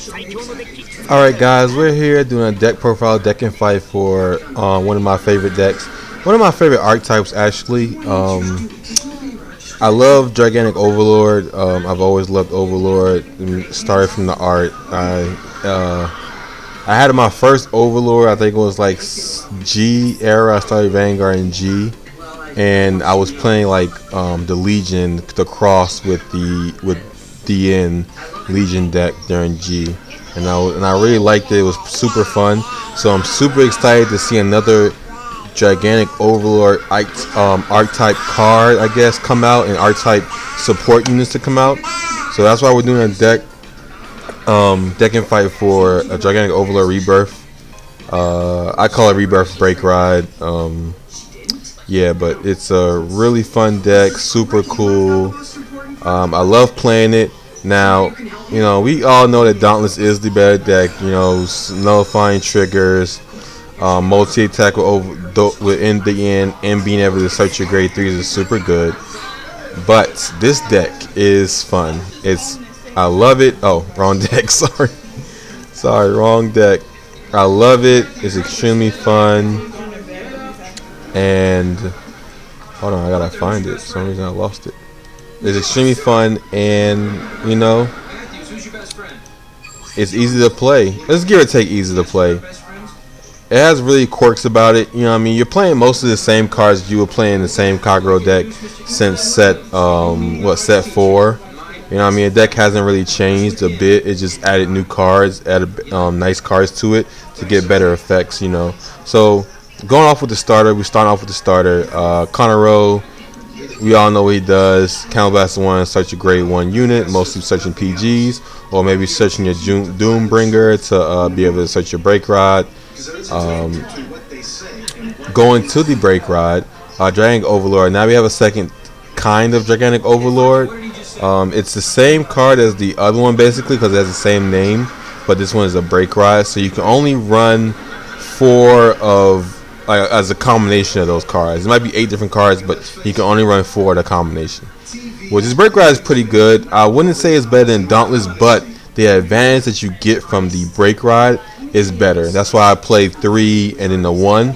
Alright guys, we're here doing a deck profile, deck and fight for one of my favorite decks. One of my favorite archetypes actually. I love Dragonic Overlord. I've always loved Overlord. Started from the art. I had my first Overlord, I think it was like G era. I started Vanguard in G. And I was playing like the Legion, the cross with the DN Legion deck during G. And I really liked it. It was super fun. So I'm super excited to see another Dragonic Overlord archetype card, I guess, come out, and archetype support units to come out. So that's why we're doing a deck and fight for a Dragonic Overlord Rebirth. I call it Rebirth Break Ride. Yeah, but it's a really fun deck, super cool. I love playing it. Now, you know, we all know that Dauntless is the better deck. You know, nullifying triggers, multi-attack within the end, and being able to search your grade 3s is super good. But this deck is fun. I love it. Oh, wrong deck. Sorry, wrong deck. I love it. It's extremely fun. And hold on, I gotta find it. For some reason I lost it. It's extremely fun, and you know, it's easy to play. Let's give or take easy to play. It has really quirks about it. You know what I mean? You're playing most of the same cards you were playing the same Kagero deck since set 4. You know what I mean? The deck hasn't really changed a bit. It just added new cards, added nice cards to it to get better effects, you know. So going off with the starter, we start off with the starter. Conero, we all know what he does. Counterblast 1, search a grade 1 unit, mostly searching PGs, or maybe searching your Doombringer to be able to search your Break Rod. Going to the Break Rod, Dragonic Overlord. Now we have a second kind of Dragonic Overlord. It's the same card as the other one basically because it has the same name, but this one is a Break Rod, so you can only run 4 of as a combination of those cards. It might be 8 different cards, but you can only run 4 of the combination. Well, this Break Ride is pretty good. I wouldn't say it's better than Dauntless, but the advantage that you get from the Break Ride is better. That's why I played 3 and then the 1,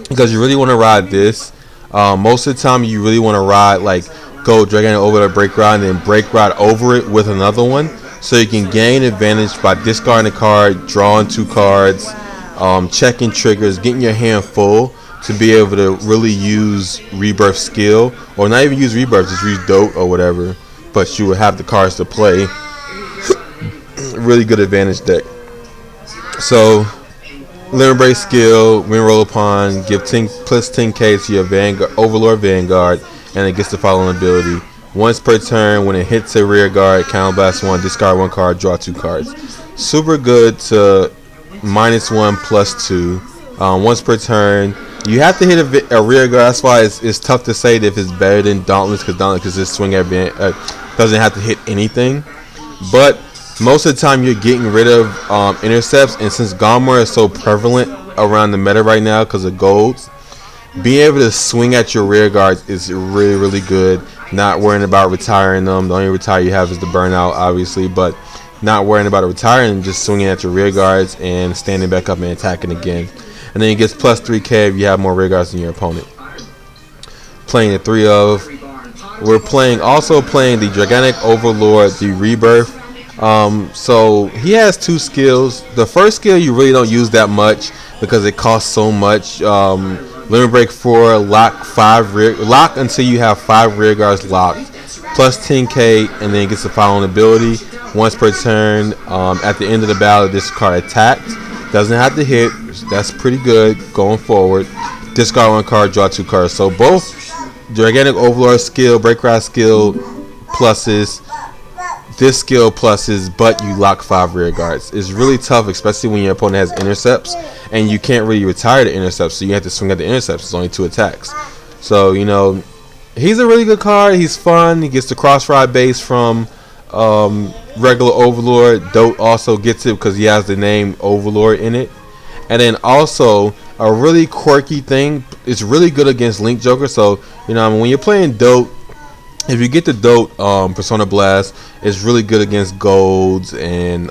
because you really want to ride this. Most of the time, you really want to ride go Dragon over the Break Ride and then Break Ride over it with another one, so you can gain advantage by discarding a card, drawing 2 cards. Checking triggers, getting your hand full to be able to really use Rebirth skill, or not even use Rebirth, just use Dote or whatever, but you will have the cards to play. Really good advantage deck. So Limit Break skill, win roll upon, give plus 10k to your Vanguard, Overlord Vanguard, and it gets the following ability. Once per turn, when it hits a rear guard, counterblast 1, discard 1 card, draw 2 cards. Super good to -1 +2. Once per turn, you have to hit a rear guard. That's why it's tough to say that if it's better than Dauntless, because this swing doesn't have to hit anything. But most of the time you're getting rid of intercepts, and since Gomor is so prevalent around the meta right now because of golds, being able to swing at your rear guards is really, really good. Not worrying about retiring them. The only retire you have is the Burnout, obviously, but not worrying about retiring, just swinging at your rear guards and standing back up and attacking again. And then it gets plus 3k if you have more rear guards than your opponent. Playing the 3 of. We're also playing the Dragonic Overlord, the Rebirth. So he has 2 skills. The first skill you really don't use that much because it costs so much. Limit Break 4, lock until you have 5 rear guards locked. Plus 10k, and then it gets the following ability. Once per turn, at the end of the battle, this card attacked. Doesn't have to hit. That's pretty good going forward. Discard 1 card, draw 2 cards. So both Dragonic Overlord skill, Break Ride skill pluses, this skill pluses, but you lock 5 rear guards. It's really tough, especially when your opponent has intercepts, and you can't really retire the intercepts, so you have to swing at the intercepts. It's only 2 attacks. So, you know, he's a really good card. He's fun. He gets the cross ride base from regular Overlord. Dote also gets it because he has the name Overlord in it. And then also a really quirky thing, it's really good against Link Joker. So, you know, when you're playing Dote, If you get the Dote Persona Blast, it's really good against Golds and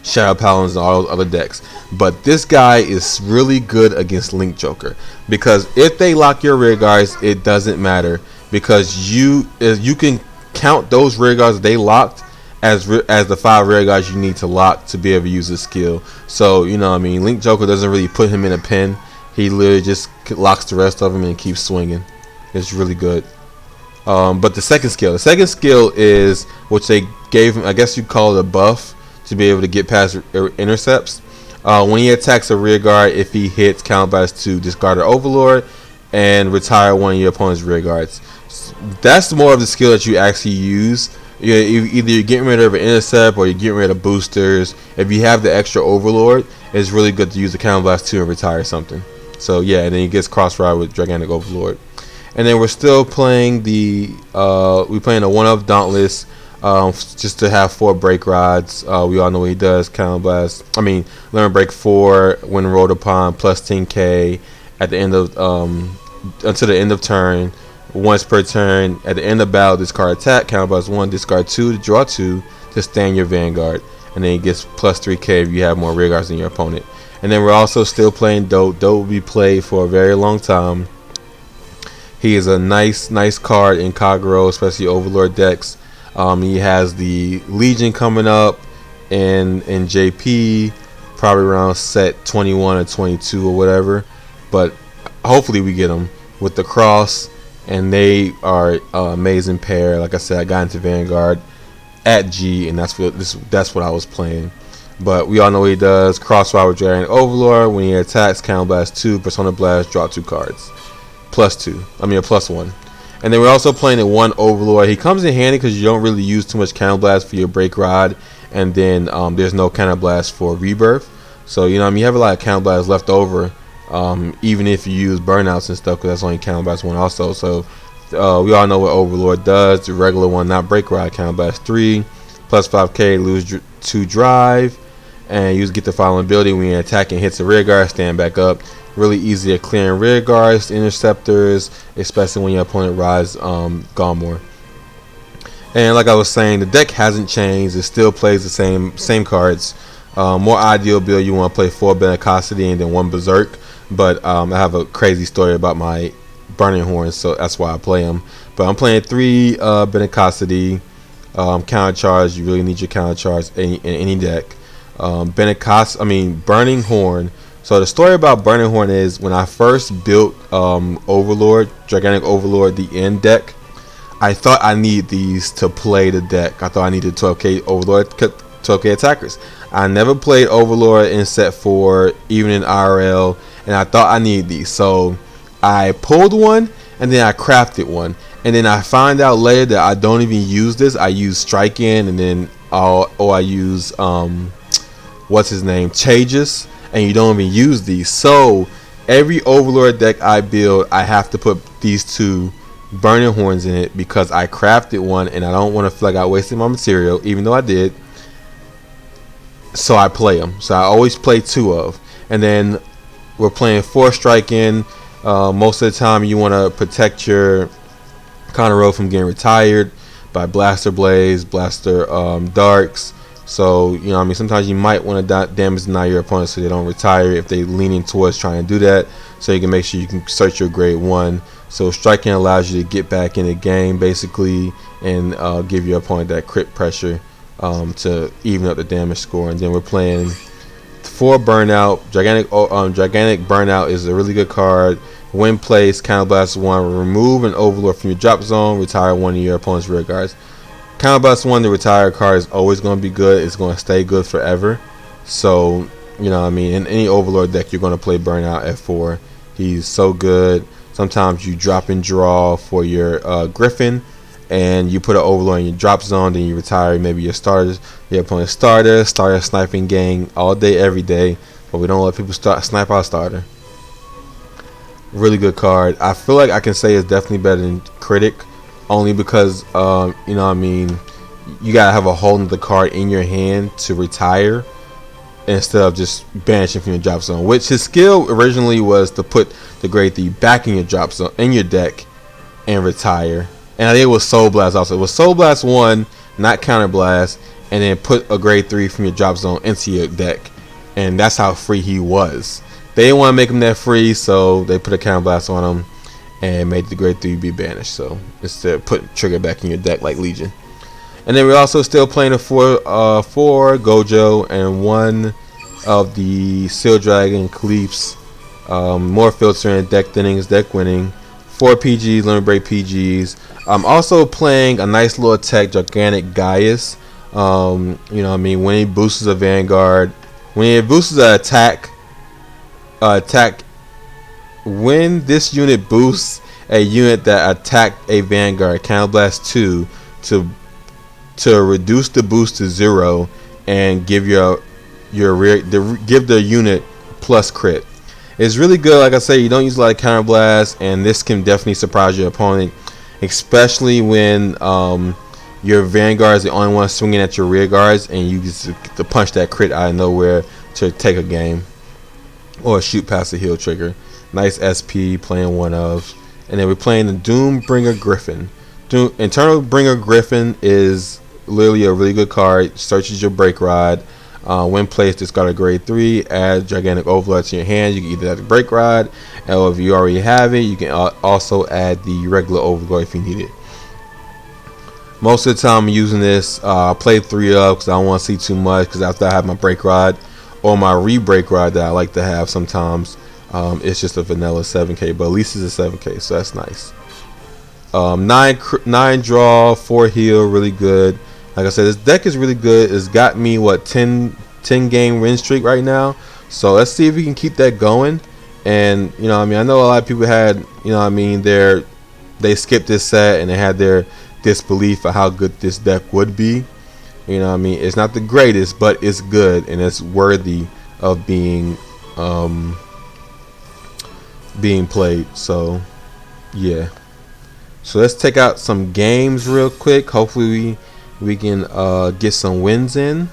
Shadow Paladins and all those other decks. But this guy is really good against Link Joker, because if they lock your rear guards, it doesn't matter, because you can count those rear guards they locked as the 5 rear guards you need to lock to be able to use his skill. So you know what I mean, Link Joker doesn't really put him in a pin. He literally just locks the rest of them and keeps swinging. It's really good. But the second skill is, which they gave him, I guess you call it a buff, to be able to get past intercepts. When he attacks a rear guard, if he hits, counterblast to discard an Overlord and retire one of your opponent's rear guards. That's more of the skill that you actually use. Either you're getting rid of an intercept or you're getting rid of boosters. If you have the extra Overlord, it's really good to use the counterblast 2 and retire something. So yeah, and then he gets cross-ride with Dragonic Overlord. And then we're still playing we're playing a 1-of Dauntless, just to have 4 break rods. We all know what he does. Learn break 4 when rolled upon, plus 10k at the end of until the end of turn. Once per turn. At the end of battle, discard attack, counterblast 1, discard 2 to draw 2 to stand your Vanguard. And then he gets plus 3k if you have more rear guards than your opponent. And then we're also still playing Dote. Dote will be played for a very long time. He is a nice card in Kagero, especially Overlord decks. He has the Legion coming up in JP, probably around set 21 or 22 or whatever. But hopefully we get him with the Cross, and they are an amazing pair. Like I said, I got into Vanguard at G, and that's what I was playing. But we all know what he does. Crossfire with Dragonic Overlord. When he attacks, counterblast 2, Persona Blast, draw 2 cards. Plus 1. And then we're also playing a 1 Overlord. He comes in handy because you don't really use too much counterblast for your break rod, and then there's no counterblast for Rebirth. So you know what I mean, you have a lot of counterblast left over, even if you use Burnouts and stuff, because that's only counterblast 1 also. So we all know what Overlord does. The regular one, not break rod, counterblast 3, plus 5k, lose 2 drive, and you get the following ability: when you attack and hits a rear guard, stand back up. Really easy at clearing rear guards, interceptors, especially when your opponent rides Galmore. And like I was saying, the deck hasn't changed. It still plays the same cards. More ideal build, you want to play 4 Benicosity and then 1 Berserk. But I have a crazy story about my Burning Horns, so that's why I play them. But I'm playing 3 Benicosity, counter charge. You really need your counter charge in any deck. Burning Horn. So the story about Burning Horn is, when I first built Overlord, Dragonic Overlord, the end deck, I thought I needed these to play the deck. I thought I needed 12k Overlord, 12k attackers. I never played Overlord in set 4, even in IRL, and I thought I needed these. So I pulled one, and then I crafted one. And then I find out later that I don't even use this. I use Strike In, and then I use what's his name, Chages. And you don't even use these. So every Overlord deck I build, I have to put these 2 Burning Horns in it, because I crafted one and I don't want to feel like I wasted my material, even though I did. So I play them. So I always play 2 of. And then we're playing 4 Strike In. Most of the time you want to protect your Conroe from getting retired by Blaster Blaze, Blaster Darks. So, you know what I mean, sometimes you might want to damage deny your opponent so they don't retire if they're leaning towards trying to do that. So you can make sure you can search your grade 1. So striking allows you to get back in the game, basically, and give your opponent that crit pressure to even up the damage score. And then we're playing 4 Burnout. Dragonic Burnout is a really good card. When placed, counterblast 1, remove an Overlord from your drop zone, retire one of your opponent's rear guards. Counterblast 1, the retired card, is always going to be good. It's going to stay good forever. So, you know what I mean, in any Overlord deck, you're going to play Burnout at 4. He's so good. Sometimes you drop and draw for your Griffin, and you put an Overlord in your drop zone, then you retire maybe your starters, your opponent's starter sniping gang all day, every day. But we don't let people snipe our starter. Really good card. I feel like I can say it's definitely better than Critic. Only because, you know what I mean, you gotta have a hold of the card in your hand to retire, instead of just banishing from your drop zone. Which his skill originally was to put the grade 3 back in your drop zone, in your deck, and retire. And I think it was Soul Blast also. It was Soul Blast 1, not Counter Blast, and then put a grade 3 from your drop zone into your deck. And that's how free he was. They didn't want to make him that free, so they put a Counter Blast on him and made the grade 3 be banished. So instead, put trigger back in your deck like Legion. And then we're also still playing a 4 Gojo and 1 of the Seal Dragon Cleaves. More filtering, deck thinnings, deck winning. 4 PGs, limit break PGs. I'm also playing a nice little tech, Dragonic Gaius. You know what I mean? When he boosts a Vanguard, when he boosts an attack, when this unit boosts a unit that attacked a Vanguard, Counter Blast 2 to reduce the boost to 0 and give give the unit plus crit. It's really good. Like I say, you don't use a lot of Counter Blast, and this can definitely surprise your opponent, especially when your Vanguard is the only one swinging at your rear guards, and you just to punch that crit out of nowhere to take a game or shoot past the heal trigger. Nice SP, playing 1 of. And then we're playing the Doombringer Griffin. Internal Bringer Griffin is literally a really good card. Searches your break rod. When placed, it's got a grade 3. Add Dragonic Overlord to your hand. You can either add the break rod, or if you already have it, you can also add the regular Overlord if you need it. Most of the time I'm using this. I play 3 up because I don't want to see too much, because after I have my break rod or my re-break rod that I like to have sometimes, it's just a vanilla 7k, but at least it's a 7k, so that's nice. 9 draw, 4 heal, really good. Like I said, this deck is really good. It's got me what 10 game win streak right now. So let's see if we can keep that going. And you know what I mean, I know a lot of people had, you know what I mean, they skipped this set and they had their disbelief of how good this deck would be. You know what I mean, it's not the greatest, but it's good and it's worthy of being played. So yeah, so let's take out some games real quick. Hopefully we can get some wins in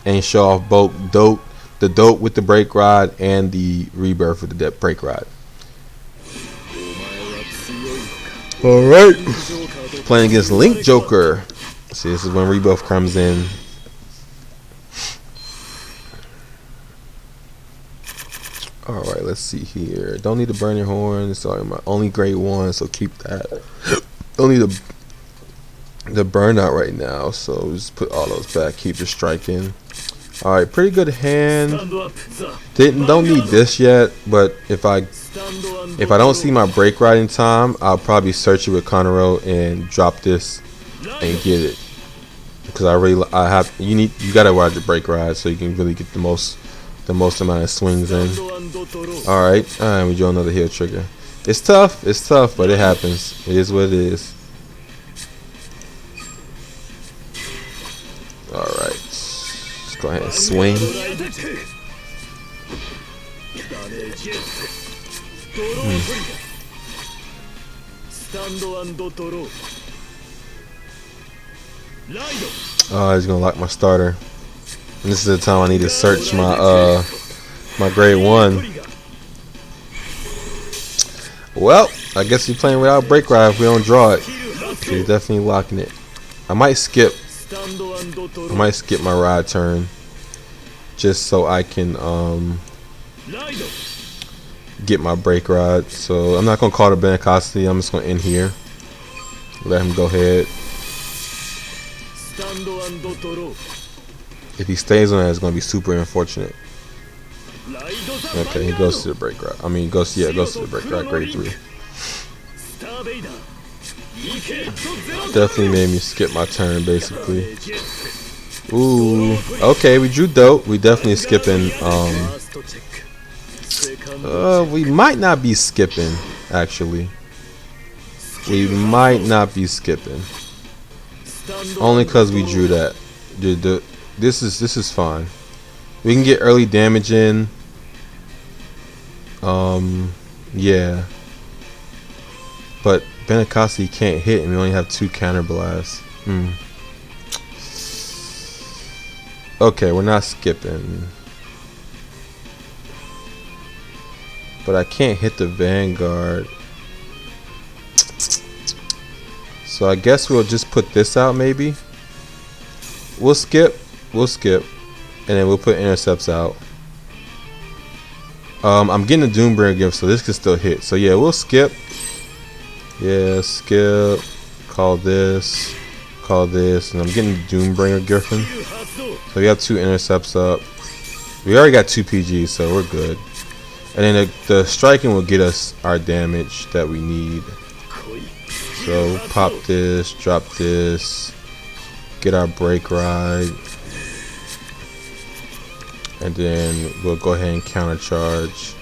and show off both the dope with the break rod and the rebirth with the break rod. Alright, playing against Link Joker. See, this is when rebirth comes in. Alright, let's see here. Don't need to burn your horn. It's my only grade 1, so keep that. Don't need the burnout right now, so just put all those back. Keep your striking. Alright, pretty good hand. Don't need this yet, but if I don't see my break right in time, I'll probably search it with Conero and drop this and get it. Because you gotta ride your break ride so you can really get the most amount of swings in. Alright, we draw another heal trigger. It's tough, but it happens. It is what it is. Alright, let's go ahead and swing. Oh, he's gonna lock my starter. And this is the time I need to search my my grade 1. Well, I guess we're playing without break ride if we don't draw it. So he's definitely locking it. I might skip my ride turn just so I can get my break rod. So I'm not gonna call the Benacosity. I'm just gonna end here. Let him go ahead. If he stays on that, it's gonna be super unfortunate. Okay, he goes to the break rod. I mean, he goes to the break rod, grade 3. Definitely made me skip my turn, basically. Ooh, okay, we drew dope. We definitely skipping. We might not be skipping, actually. We might not be skipping. Only because we drew that. This is fine. We can get early damage in. Yeah. But Benacossi can't hit and we only have 2 counter blasts. Okay, we're not skipping. But I can't hit the Vanguard. So I guess we'll just put this out maybe. We'll skip. And then we'll put intercepts out. I'm getting a Doombringer gift, so this can still hit. So yeah, we'll skip. Yeah, skip. Call this, and I'm getting the Doombringer Griffin. So we have 2 intercepts up. We already got 2 PGs, so we're good. And then the striking will get us our damage that we need. So pop this, drop this, get our break ride, and then we'll go ahead and counter charge.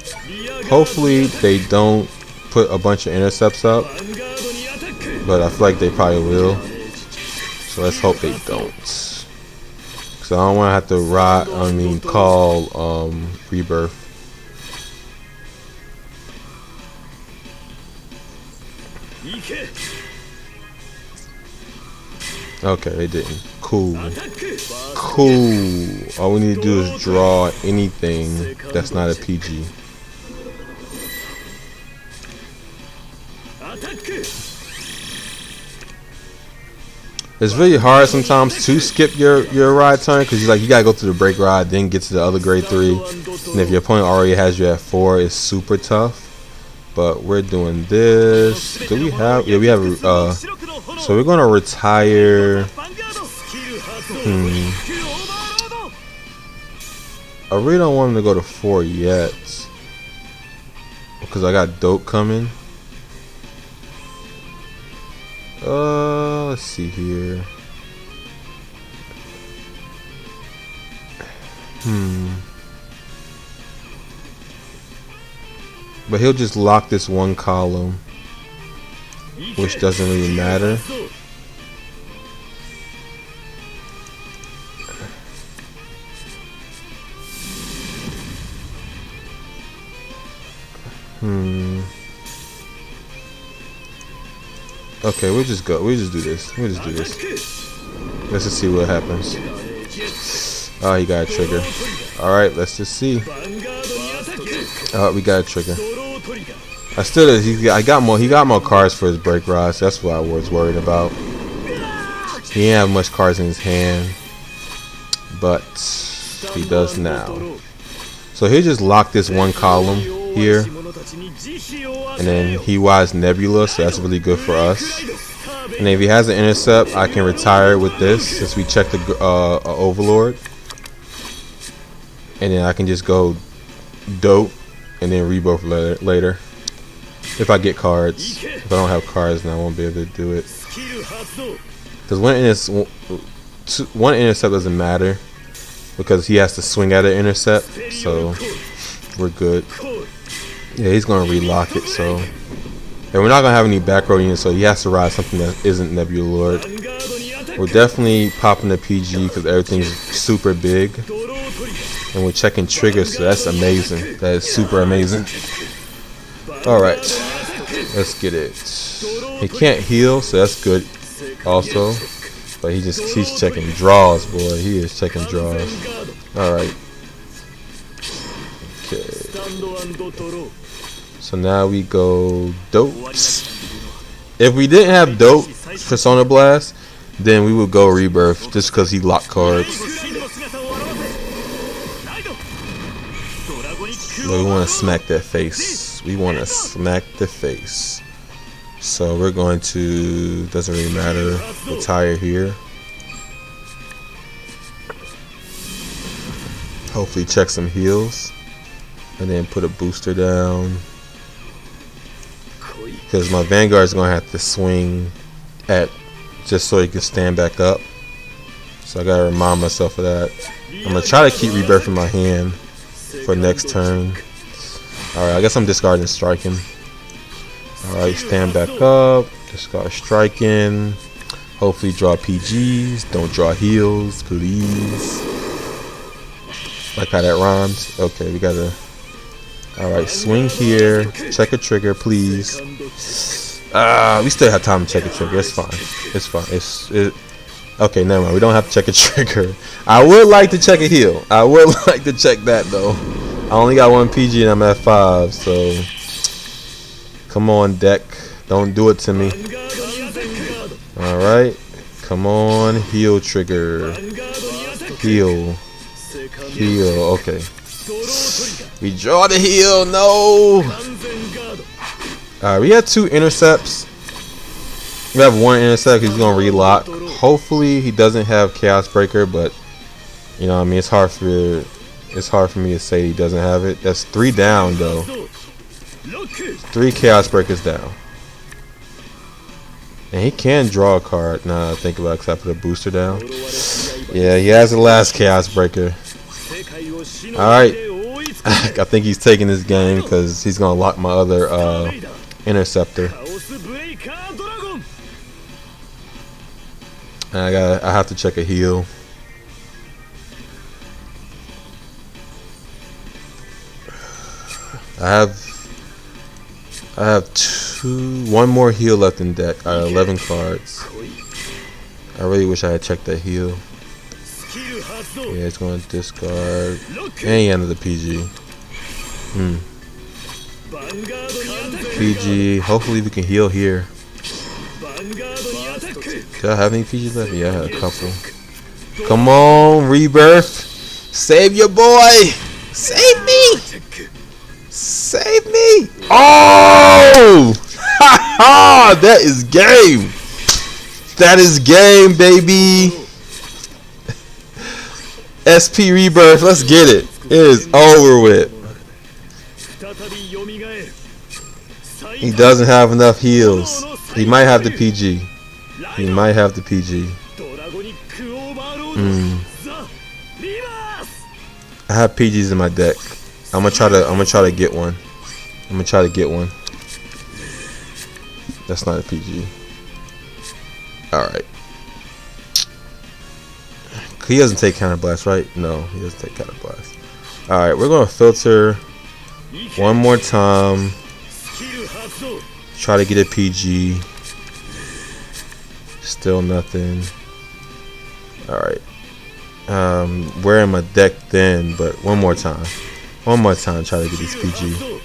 Hopefully they don't put a bunch of intercepts up, but I feel like they probably will. So let's hope they don't. So I don't want to have to call Rebirth. Okay, they didn't. Cool. All we need to do is draw anything that's not a PG. It's really hard sometimes to skip your ride turn because you gotta go through the break ride, then get to the other grade 3, and if your opponent already has you at 4, it's super tough. But we're doing this. Do we have? Yeah, we have. So we're gonna retire. I really don't want him to go to 4 yet because I got dope coming. Let's see here. But he'll just lock this one column, which doesn't really matter. Okay, we'll just go. We'll just do this. Let's just see what happens. Oh, he got a trigger. Alright, let's just see. Oh, we got a trigger. He got more cards for his break rods. That's what I was worried about. He didn't have much cards in his hand, but he does now. So he'll just lock this one column here, and then he wise Nebula, so that's really good for us. And if he has an intercept, I can retire with this since we checked the Overlord, and then I can just go dope and then Rebirth later if I get cards. If I don't have cards, then I won't be able to do it because one intercept doesn't matter because he has to swing at an intercept, so we're good. Yeah, he's gonna relock it. So, and we're not gonna have any back row units, so he has to ride something that isn't Nebula Lord. We're definitely popping the PG because everything's super big, and we're checking triggers, so that's amazing. That is super amazing. All right, let's get it. He can't heal, so that's good also. But he's checking draws, boy. He is checking draws. All right. Okay. So now we go dopes. If we didn't have dope for Sonar Blast, then we would go Rebirth just because he locked cards. But we want to smack that face. We want to smack the face. So we're going to, doesn't really matter, retire here. Hopefully check some heals. And then put a booster down. Because my Vanguard is going to have to swing at just so he can stand back up. So I got to remind myself of that. I'm going to try to keep Rebirth in my hand for next turn. Alright, I guess I'm discarding striking. Alright, stand back up. Discard striking. Hopefully draw PGs. Don't draw heals, please. Like how that rhymes. Okay, we got to... Alright, swing here. Check a trigger, please. We still have time to check a trigger. It's fine. It's fine. Okay, never mind. We don't have to check a trigger. I would like to check a heal. I would like to check that, though. I only got 1 PG and I'm at 5, so... Come on, deck. Don't do it to me. Alright. Come on. Heal trigger. Heal. Heal. Okay. We draw the heal. No. Alright, we have 2 intercepts. We have 1 intercept. He's gonna relock. Hopefully he doesn't have Chaos Breaker, but you know what I mean, it's hard for me to say he doesn't have it. That's 3 down though. 3 Chaos Breakers down. And he can draw a card now that I think about it, except for the booster down. Yeah, he has the last Chaos Breaker. Alright. I think he's taking this game because he's gonna lock my other interceptor. I have to check a heal. I have 1 more heal left in deck. 11 cards. I really wish I had checked that heal. Yeah, it's going to discard. And he ended the PG. PG. Hopefully we can heal here. Do I have any PGs left? Yeah, I had a couple. Come on, Rebirth. Save your boy. Save me. Save me. Oh! Ha! That is game. That is game, baby. SP Rebirth. Let's get it. It is over with. He doesn't have enough heals. He might have the PG. He might have the PG. I have PGs in my deck. I'm gonna try to get one. That's not a PG. Alright. He doesn't take counter blast, right? No, he doesn't take counter blast. Alright, we're gonna filter one more time. Try to get a PG. Still nothing. Alright. We're in my deck then, but one more time. Try to get this PG.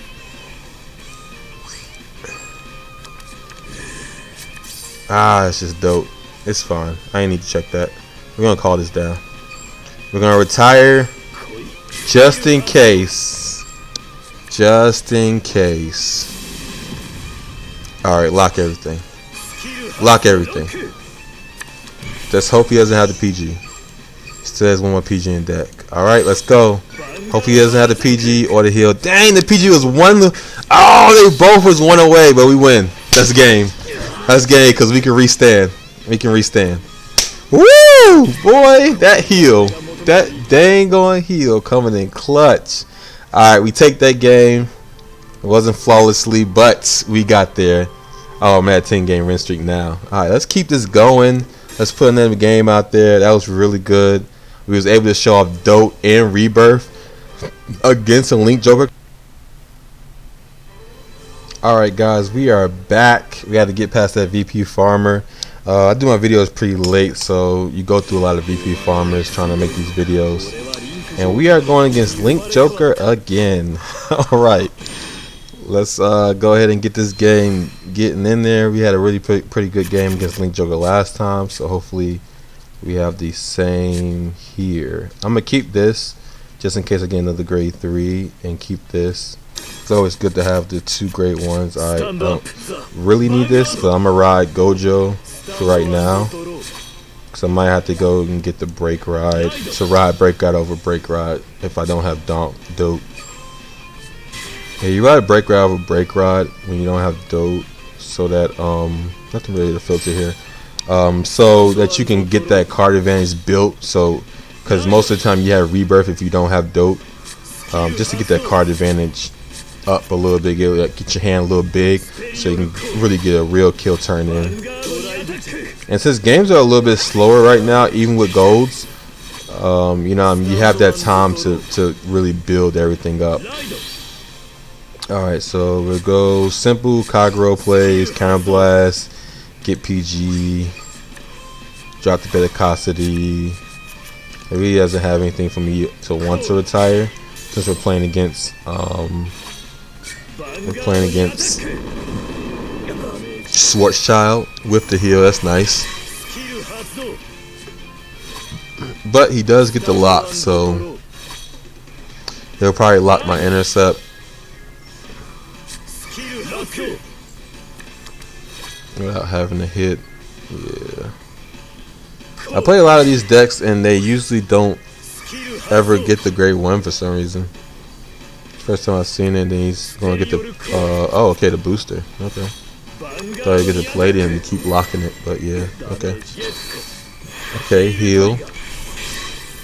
It's just dope. It's fine. I ain't need to check that. We're gonna call this down. We're gonna retire just in case. Alright, lock everything. Just hope he doesn't have the PG. Still has 1 more PG in deck. Alright, let's go. Hope he doesn't have the PG or the heal. Dang, the PG was 1. Oh, they both was 1 away, but we win. That's game. That's game because we can restand. Woo! Boy, that heal. That dang on heal coming in clutch. Alright, we take that game. It wasn't flawlessly, but we got there. Oh, I'm at 10-game win streak now. Alright, let's keep this going. Let's put another game out there. That was really good. We was able to show off Dote and Rebirth against a Link Joker. Alright guys, we are back. We had to get past that VP farmer. I do my videos pretty late, so you go through a lot of VP farmers trying to make these videos. And we are going against Link Joker again. Alright, let's go ahead and get this game getting in there. We had a really pretty good game against Link Joker last time, so hopefully we have the same here. I'm going to keep this just in case I get another grade 3 and keep this. It's always good to have the 2 grade 1s. I don't really need this, but I'm going to ride Gojo for right now. Because I might have to go and get the break ride. To ride break ride over break ride if I don't have Dote. Yeah, you ride break ride over break ride when you don't have Dote. So that, nothing really to filter here. So that you can get that card advantage built. So, because most of the time you have Rebirth if you don't have Dote. Just to get that card advantage up a little bit, get your hand a little big, so you can really get a real kill turn in. And since games are a little bit slower right now, even with golds, you know, you have that time to really build everything up. Alright, so we'll go simple Kagero plays, counter blast, get PG, drop the Pedicosity. He really doesn't have anything for me to want to retire since we're playing against Schwarzschild with the heal. That's nice. But he does get the lock, so he'll probably lock my intercept. Without having to hit. Yeah. I play a lot of these decks and they usually don't ever get the grade 1 for some reason. First time I've seen it, then he's gonna get the oh, okay, the booster. Okay. Thought you get the palladium and keep locking it, but yeah, okay. Okay, heal.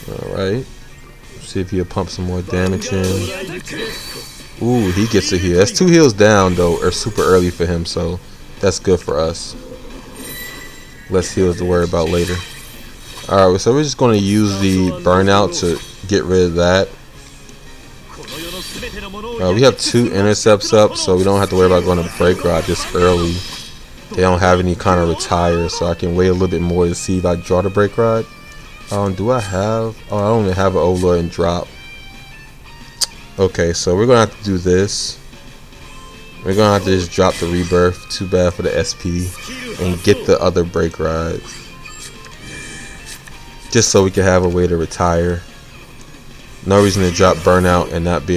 Alright. See if he'll pump some more damage in. Ooh, he gets a heal. That's 2 heals down though, or super early for him, so that's good for us. Less heals to worry about later. Alright, so we're just going to use the burnout to get rid of that. We have 2 intercepts up, so we don't have to worry about going to break rod this early. They don't have any kind of retire, so I can wait a little bit more to see if I draw the break rod. Do I have... Oh, I don't even have an Overlord and drop. Okay, so we're going to have to do this. We're going to have to just drop the Rebirth. Too bad for the SP. And get the other break rod. Just so we can have a way to retire. No reason to drop Burnout and not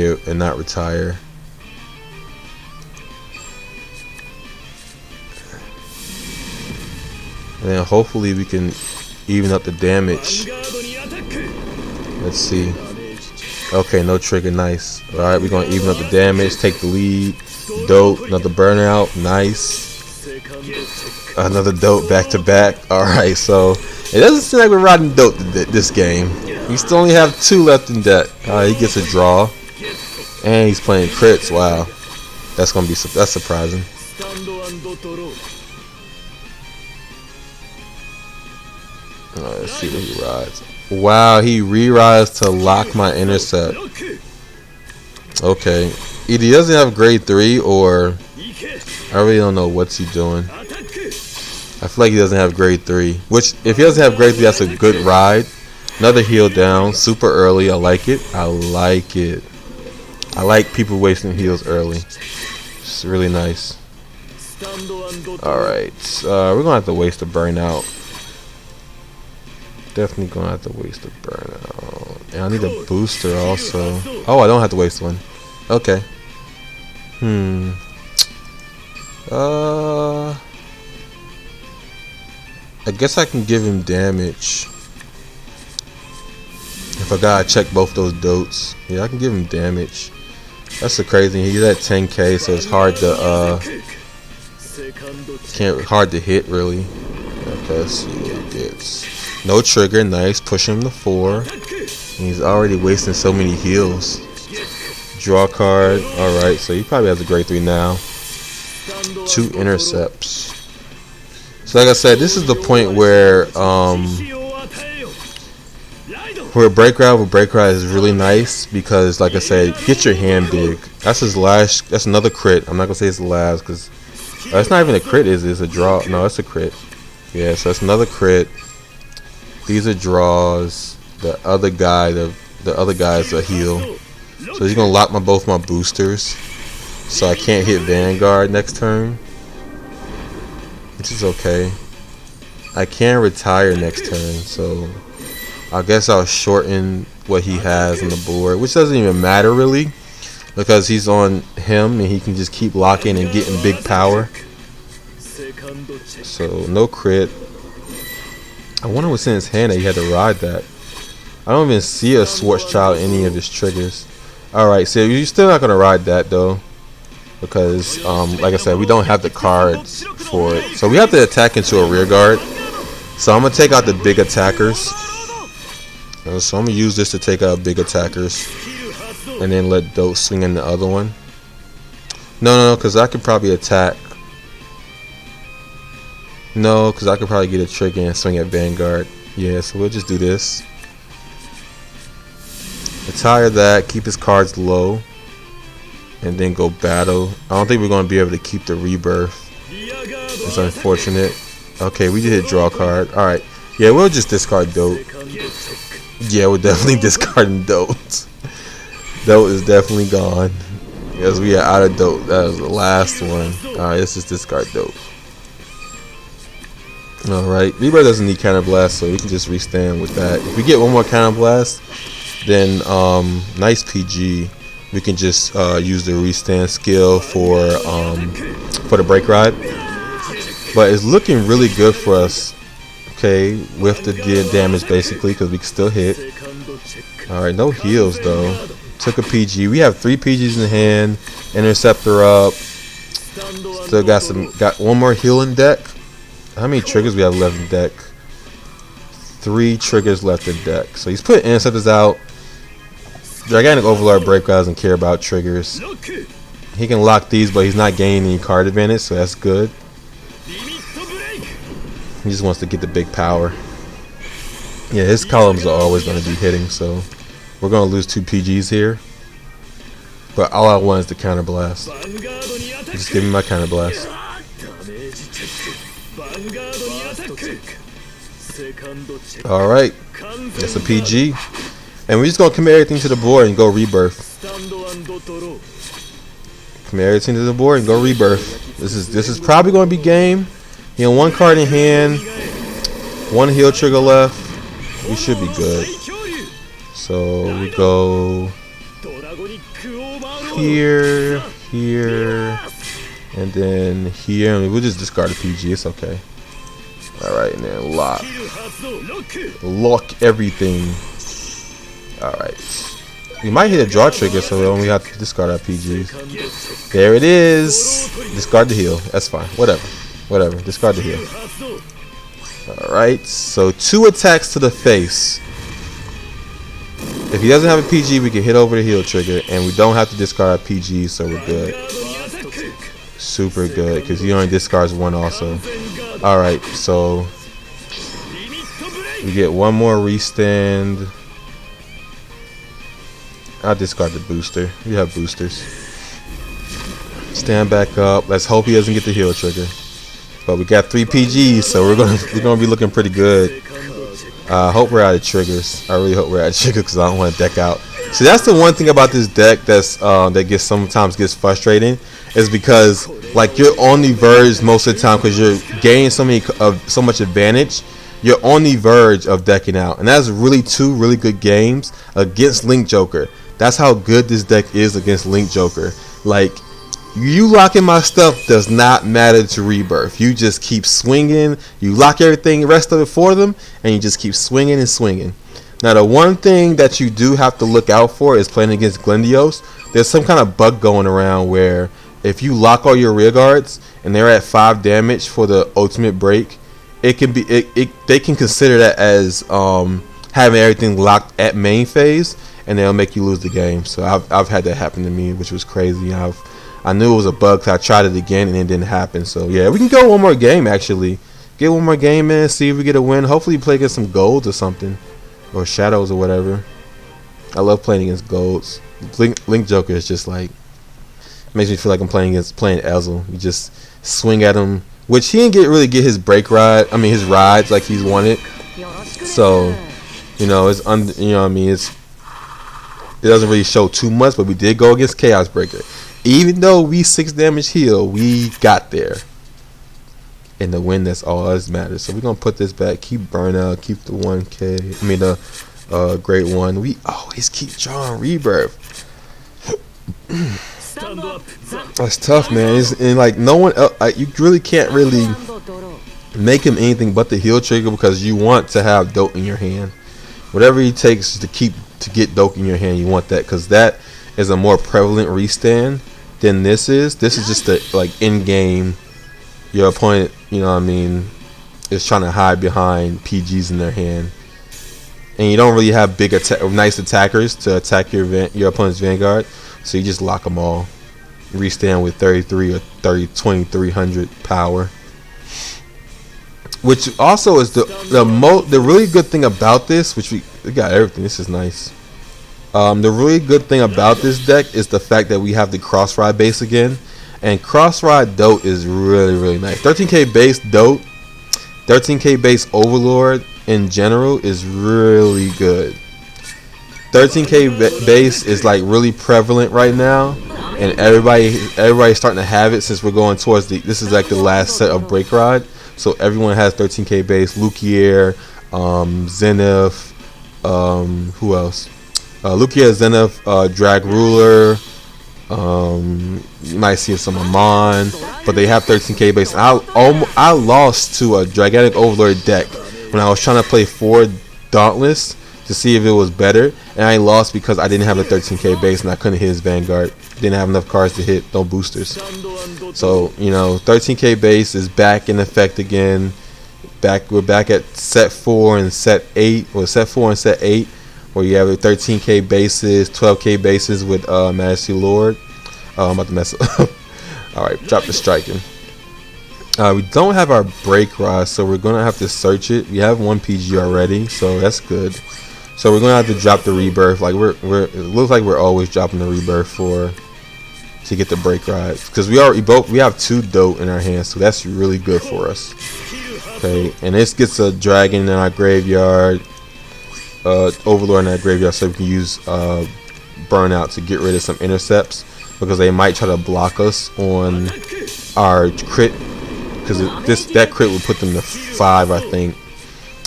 retire. And then hopefully we can even up the damage. Let's see. Okay, no trigger, nice. Alright, we're gonna even up the damage, take the lead. Dope, another burnout, nice. Another dope back to back. Alright, so it doesn't seem like we're riding dope this game. We still only have 2 left in deck. He gets a draw. And he's playing crits, wow. That's surprising. Let's see what he rides. Wow, he re-rides to lock my intercept. Okay. Either he doesn't have grade 3 or I really don't know what's he doing. I feel like he doesn't have grade 3. Which, if he doesn't have grade 3, that's a good ride. Another heal down. Super early. I like it. I like it. I like people wasting heals early. It's really nice. Alright. We're going to have to waste a burnout. Definitely going to have to waste a burnout. And I need a booster also. Oh, I don't have to waste one. Okay. I guess I can give him damage. If I gotta check both those dotes. Yeah, I can give him damage. That's the crazy thing. He's at 10k, so it's hard to hard to hit really. Okay, let's see what he gets. No trigger, nice. Push him to 4. And he's already wasting so many heals. Draw card. Alright, so he probably has a grade 3 now. 2 intercepts. So like I said, this is the point where break rod with break rod is really nice because, like I said, get your hand big. That's his last. That's another crit. I'm not gonna say it's the last because it's not even a crit. Is it? It's a draw? No, it's a crit. Yeah, so that's another crit. These are draws. The other guy, the other guy is a heal. So he's gonna lock both my boosters, so I can't hit Vanguard next turn, which is okay. I can retire next turn, so I guess I'll shorten what he has on the board, which doesn't even matter really, because he's on him and he can just keep locking and getting big power. So no crit. I wonder what's in his hand that he had to ride that. I don't even see a Schwarzschild in any of his triggers. Alright, so you're still not gonna ride that though, because like I said, we don't have the cards for it. So we have to attack into a rear guard. So I'm gonna take out the big attackers. So I'm gonna use this to take out big attackers, and then let Dote swing in the other one. No, because I could probably attack. No, because I could probably get a trigger and swing at Vanguard. Yeah, so we'll just do this. Retire that, keep his cards low, and then go battle. I don't think we're going to be able to keep the Rebirth. It's unfortunate. Okay, we just hit draw card. Alright, yeah, we'll just discard Dote. Yeah, we're definitely discarding Dote. Dote is definitely gone, because we are out of Dote. That was the last one. Alright, let's just discard Dote. Alright, Rebirth doesn't need counter blast, so we can just restand with that. If we get one more counter blast, then nice PG. We can just use the restand skill for the break ride. But it's looking really good for us. Okay, with the damage basically, because we can still hit. Alright, no heals though. Took a PG. We have 3 PGs in hand. Interceptor up. Still got one more heal in deck. How many triggers we have left in deck? 3 triggers left in deck. So he's putting interceptors out. Dragonic Overlord break doesn't care about triggers. He can lock these, but he's not gaining any card advantage, so that's good. He just wants to get the big power. Yeah, his columns are always going to be hitting, so we're going to lose 2 PGs here. But all I want is the counter blast. Just give me my counter blast. Alright, that's a PG. And we're just going to commit everything to the board and go Rebirth. Commit everything to the board and go Rebirth. This is probably going to be game. You know, 1 card in hand, 1 heal trigger left. We should be good. So we go here, here, and then here. And we'll just discard a PG. It's okay. Alright, and then lock. Lock everything. Alright. We might hit a draw trigger, so we only have to discard our PGs. There it is. Discard the heal. That's fine. Whatever. Whatever. Discard the heal. Alright. So 2 attacks to the face. If he doesn't have a PG, we can hit over the heal trigger, and we don't have to discard our PGs, so we're good. Super good, because he only discards 1 also. Alright, so we get 1 more restand. I'll discard the booster. We have boosters. Stand back up. Let's hope he doesn't get the heal trigger. But we got 3 PGs, so we're gonna be looking pretty good. I hope we're out of triggers. I really hope we're out of triggers because I don't want to deck out. See, that's the one thing about this deck that sometimes gets frustrating, is because like you're on the verge most of the time because you're gaining so much advantage. You're on the verge of decking out, and that's really 2 really good games against Link Joker. That's how good this deck is against Link Joker. Like, you locking my stuff does not matter to Rebirth. You just keep swinging. You lock everything, the rest of it for them, and you just keep swinging and swinging. Now, the one thing that you do have to look out for is playing against Glendios. There's some kind of bug going around where if you lock all your rear guards and they're at 5 damage for the ultimate break, it can be they can consider that as having everything locked at main phase, and they'll make you lose the game. So I've had that happen to me, which was crazy. I knew it was a bug, so I tried it again and it didn't happen. So yeah, we can go 1 more game actually. Get 1 more game in, see if we get a win. Hopefully play against some golds or something, or shadows or whatever. I love playing against golds. Link Joker is just like, makes me feel like I'm playing Ezel. You just swing at him, which he didn't really get his break ride. I mean his rides like he's wanted. So you know it's it doesn't really show too much, but we did go against Chaos Breaker. Even though we 6 damage heal, we got there. And the win, that's all that matters. So we're gonna put this back, keep Burnout, keep the 1K. I mean the Great One. We always keep drawing Rebirth. That's tough, man. And like no one else, you really can't really make him anything but the heal trigger because you want to have Doke in your hand. Whatever he takes to get Doke in your hand, you want that, because that is a more prevalent restand than this is. This is just a like in game. Your opponent, you know what I mean, is trying to hide behind PGs in their hand, and you don't really have big nice attackers to attack your opponent's Vanguard, so you just lock them all. Restand with 33 or 2300 power, which also is the really good thing about this, which we got everything. This is nice. The really good thing about this deck is the fact that we have the cross ride base again. And cross ride Dote is really, really nice. 13k base Dote, 13k base Overlord in general is really good. 13k base is like really prevalent right now, and everybody's starting to have it since we're going towards this is like the last set of break ride. So everyone has 13k base. Lukier, Zenith, who else? Lukier, Zenith, Drag Ruler. You might see some Amon, but they have 13k base. I lost to a Dragonic Overlord deck when I was trying to play 4 Dauntless to see if it was better, and I lost because I didn't have a 13k base and I couldn't hit his Vanguard. Didn't have enough cards to hit, no boosters. So 13k base is back in effect again. We're back at set 4 and set 8, or set 4 and set 8, where you have a 13k bases, 12k bases with Majesty Lord. I'm about to mess up. Alright, drop the striking. We don't have our break rod, so we're gonna have to search it. We have 1 PG already, so that's good. So we're gonna have to drop the rebirth. Like it looks like we're always dropping the rebirth to get the break rod, because we have 2 dote in our hands, so that's really good for us. Okay, and this gets a dragon in our graveyard, Overlord in our graveyard, so we can use Burnout to get rid of some intercepts, because they might try to block us on our crit, because that crit would put them to 5, I think,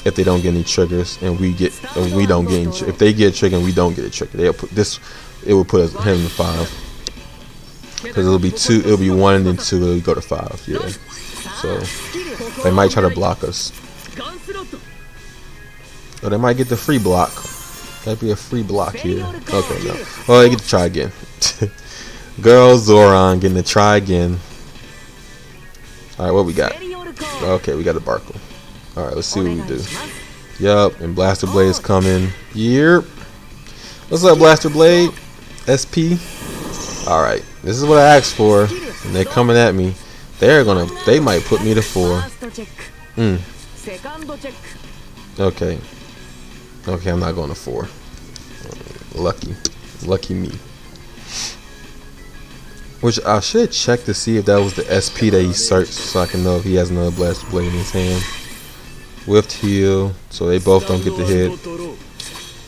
if they don't get any triggers, and we don't get any. If they get a trigger and we don't get a trigger, it will put him to 5, because it'll be 2, it'll be 1 and then 2, it'll go to 5. Yeah, so they might try to block us. Or they might get the free block. That'd be a free block here. Okay, no. Well, they get to try again. Girl Zoran getting to try again. Alright, what we got? Okay, we got a Barkle. Alright, let's see what we do. Yup, and Blaster Blade's coming. Yep. What's up, Blaster Blade? SP? Alright, this is what I asked for. And they're coming at me. They might put me to 4. Okay. Okay, I'm not going to 4. Lucky me. Which I should check to see if that was the SP that he searched, so I can know if he has another Blaster Blade in his hand. Whiffed heal, so they both don't get the hit.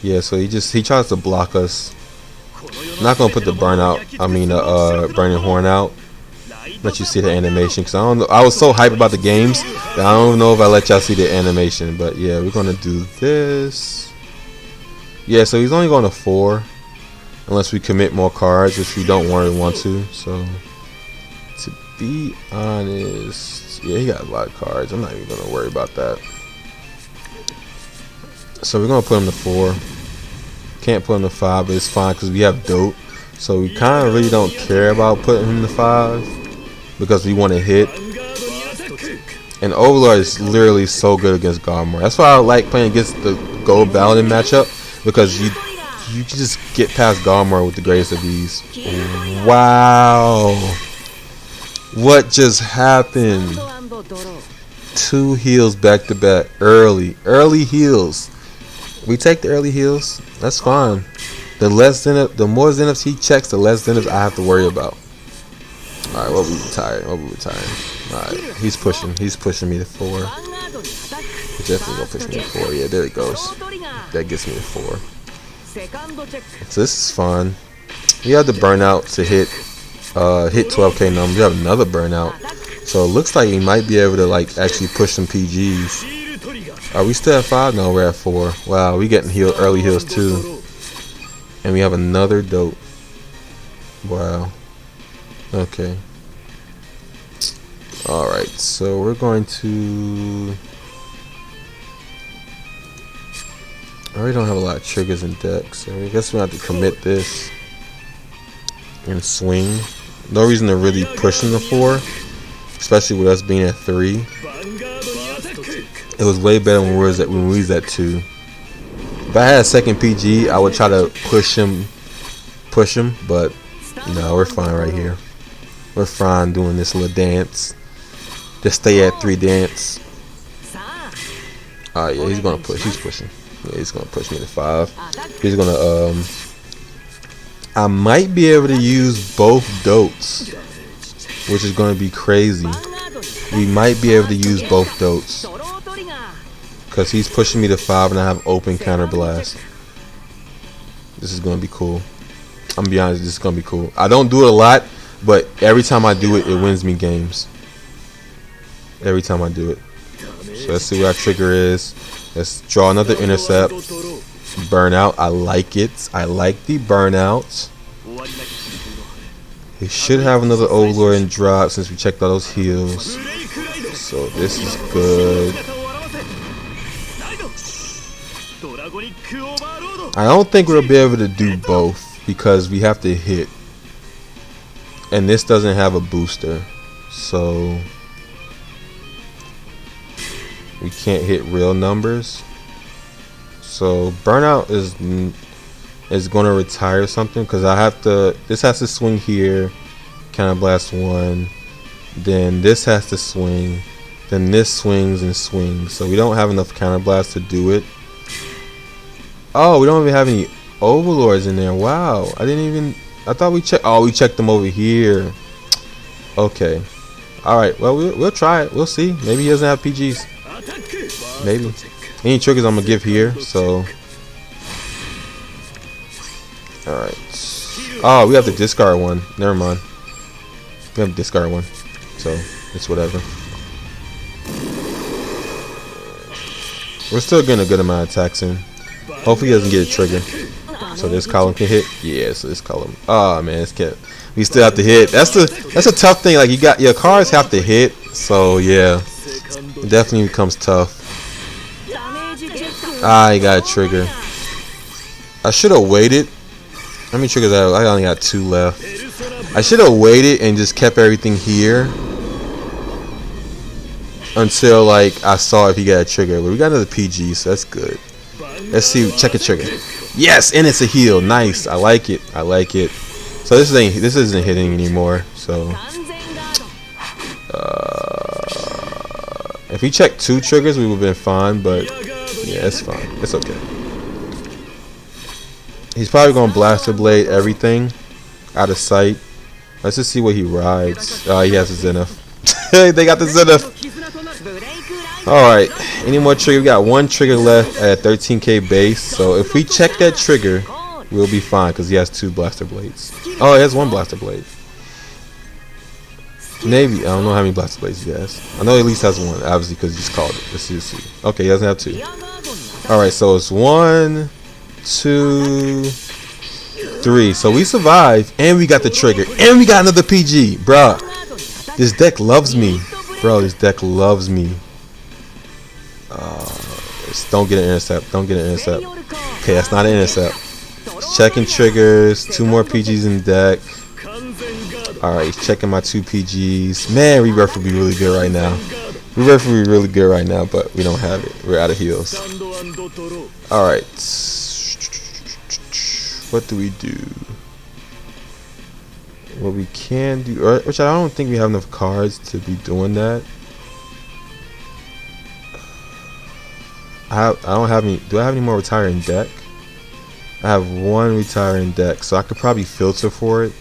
Yeah, so he tries to block us. I'm not gonna put the Burning Horn out. Let you see the animation, because I don't know. I was so hyped about the games that I don't know if I let y'all see the animation. But yeah, we're gonna do this. Yeah, so he's only going to 4. Unless we commit more cards, which we don't really want to. So, to be honest, yeah, he got a lot of cards. I'm not even going to worry about that. So, we're going to put him to 4. Can't put him to 5, but it's fine because we have dope. So, we kind of really don't care about putting him to 5 because we want to hit. And Overlord is literally so good against Garmor. That's why I like playing against the Gold Paladin matchup, because you just get past Garmor with the greatest of ease. Wow. What just happened? 2 heals back to back. Early heals. We take the early heals. That's fine. The more Zeniths he checks, the less Zeniths I have to worry about. Alright, what we retiring? Alright, he's pushing me to 4. He's definitely gonna push me to 4. Yeah, there he goes. That gets me to 4. So this is fun. We have the Burnout to hit 12k numbers. We have another Burnout, so it looks like we might be able to actually push some PGs. Are we still at 5? No, we're at 4. Wow, we getting early heals too, and we have another dope. Wow. Okay. All right, so we're going to. I already don't have a lot of triggers in deck, so I guess we have to commit this and swing. No reason to really push in the 4, especially with us being at 3. It was way better when we was at 2. If I had a second PG, I would try to push him, but no, we're fine right here. We're fine doing this little dance. Just stay at 3 dance. Yeah, he's gonna push. He's pushing. Yeah, he's gonna push me to 5. He's gonna I might be able to use both dotes, which is gonna be crazy. We might be able to use both dotes because he's pushing me to 5 and I have open counter blast. This is gonna be cool. I'm gonna be honest, this is gonna be cool. I don't do it a lot, but every time I do it, it wins me games. Every time I do it. So let's see what our trigger is. Let's draw another intercept. Burnout. I like it. I like the burnout. He should have another Overlord and drop since we checked all those heals. So this is good. I don't think we'll be able to do both because we have to hit. And this doesn't have a booster. So we can't hit real numbers. So Burnout is going to retire something because I have to. This has to swing here, counter blast 1. Then this has to swing. Then this swings and swings. So we don't have enough counter blast to do it. Oh, we don't even have any Overlords in there. Wow, I didn't even. I thought we checked. Oh, we checked them over here. Okay. All right. Well, we'll try it. We'll see. Maybe he doesn't have PGs. Maybe. Any triggers I'm gonna give here. So. All right. Oh, we have to discard one. Never mind. We have to discard one. So it's whatever. We're still getting a good amount of attacks in. Hopefully he doesn't get a trigger. So this column can hit. Yeah, so this column. Oh man, it's kept. We still have to hit. That's a tough thing. Like you got your cards have to hit. So yeah, it definitely becomes tough. Ah, you got a trigger. I should have waited. How many triggers I have? I only got 2 left. I should have waited and just kept everything here until like I saw if he got a trigger. But we got another PG, so that's good. Let's see. Check a trigger. Yes, and it's a heal. Nice. I like it. I like it. So this isn't hitting anymore. So if he checked 2 triggers, we would have been fine. But yeah, it's fine. It's okay. He's probably gonna Blaster Blade everything out of sight. Let's just see what he rides. Oh, he has a Zenith. They got the Zenith. Alright, any more trigger? We got 1 trigger left at 13k base. So if we check that trigger, we'll be fine because he has 2 Blaster Blades. Oh, he has 1 Blaster Blade. Maybe. I don't know how many Blaster Blades he has. I know he at least has 1, obviously, because he just called it. Let's see. Okay, he doesn't have 2. Alright, so it's 1, 2, 3. So we survived, and we got the trigger, and we got another PG. Bruh, this deck loves me. Bro, this deck loves me. Don't get an intercept. Don't get an intercept. Okay, that's not an intercept. Checking triggers. 2 more PGs in deck. Alright, he's checking my 2 PGs. Man, Rebirth would be really good right now. Rebirth would be really good right now, but we don't have it. We're out of heals. Alright. What do we do? What we can do, which I don't think we have enough cards to be doing that. I don't have any. Do I have any more retire in deck? I have 1 retire in deck, so I could probably filter for it.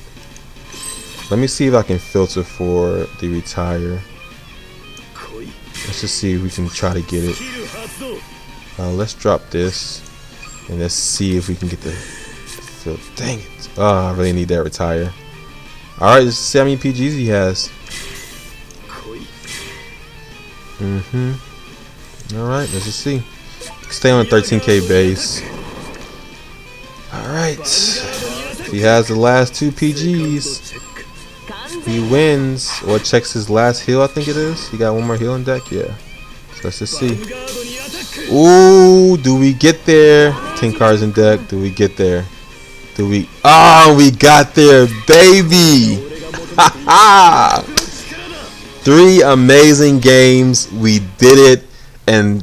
Let me see if I can filter for the retire. Let's just see if we can try to get it. Let's drop this and let's see if we can get the fill. Dang it! Oh, I really need that retire. All right, let's see how many PGs he has. All right, let's just see. Stay on 13k base. All right. If he has the last 2 PGs, he wins or checks his last heal. I think it is. He got 1 more heal in deck. Yeah. So let's just see. Ooh, do we get there? 10 cards in deck. Do we get there? Do we? Oh, we got there, baby! 3 amazing games. We did it, and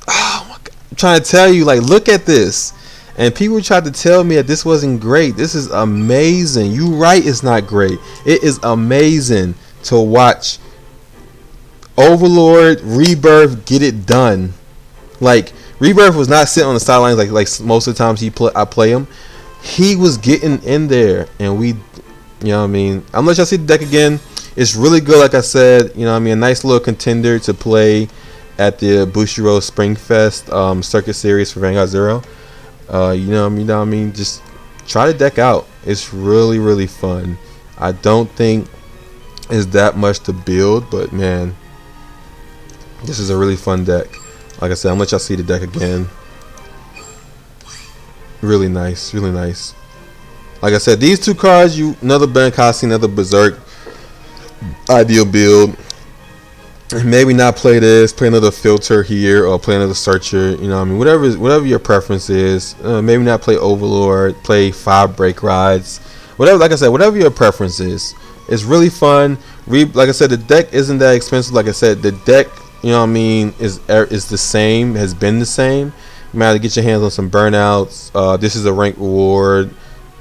oh my God, I'm trying to tell you, like, look at this. And people tried to tell me that this wasn't great. This is amazing. You right, it's not great. It is amazing to watch Overlord, Rebirth get it done. Like, Rebirth was not sitting on the sidelines like most of the times I play him. He was getting in there, and we, you know what I mean? I'm gonna let y'all see the deck again. It's really good, like I said. You know what I mean? A nice little contender to play at the Bushiroad Springfest Circuit Series for Vanguard 0. You know what I mean? Just try the deck out. It's really, really fun. I don't think it's that much to build, but man, This is a really fun deck. Like I said, I'm gonna let y'all see the deck again. Really nice, really nice. Like I said, these 2 cards, another Bankai, another Berserk, ideal build. Maybe not play this, play another filter here, or play another searcher. You know what I mean? Whatever your preference is. Maybe not play Overlord, play 5 break rides. Whatever, like I said, whatever your preference is. It's really fun. Like I said, the deck isn't that expensive. Like I said, the deck, you know what I mean, is the same, has been the same. You might have to get your hands on some burnouts. This is a rank reward.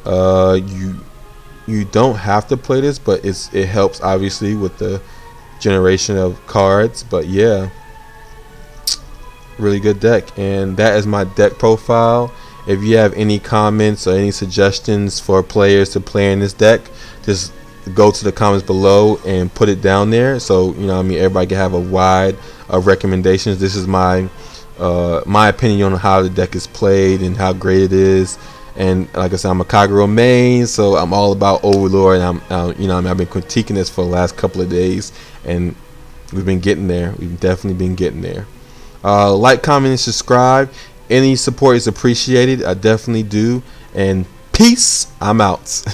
You don't have to play this, but it helps obviously with the generation of cards. But yeah, really good deck. And that is my deck profile. If you have any comments or any suggestions for players to play in this deck, just go to the comments below and put it down there, so you know what I mean, everybody can have a wide recommendations. This is my opinion on how the deck is played and how great it is. And like I said, I'm a Kagero main, so I'm all about Overlord, and you know, I've been critiquing this for the last couple of days, and we've been getting there. We've definitely been getting there. Like, comment, and subscribe. Any support is appreciated. I definitely do. And peace. I'm out.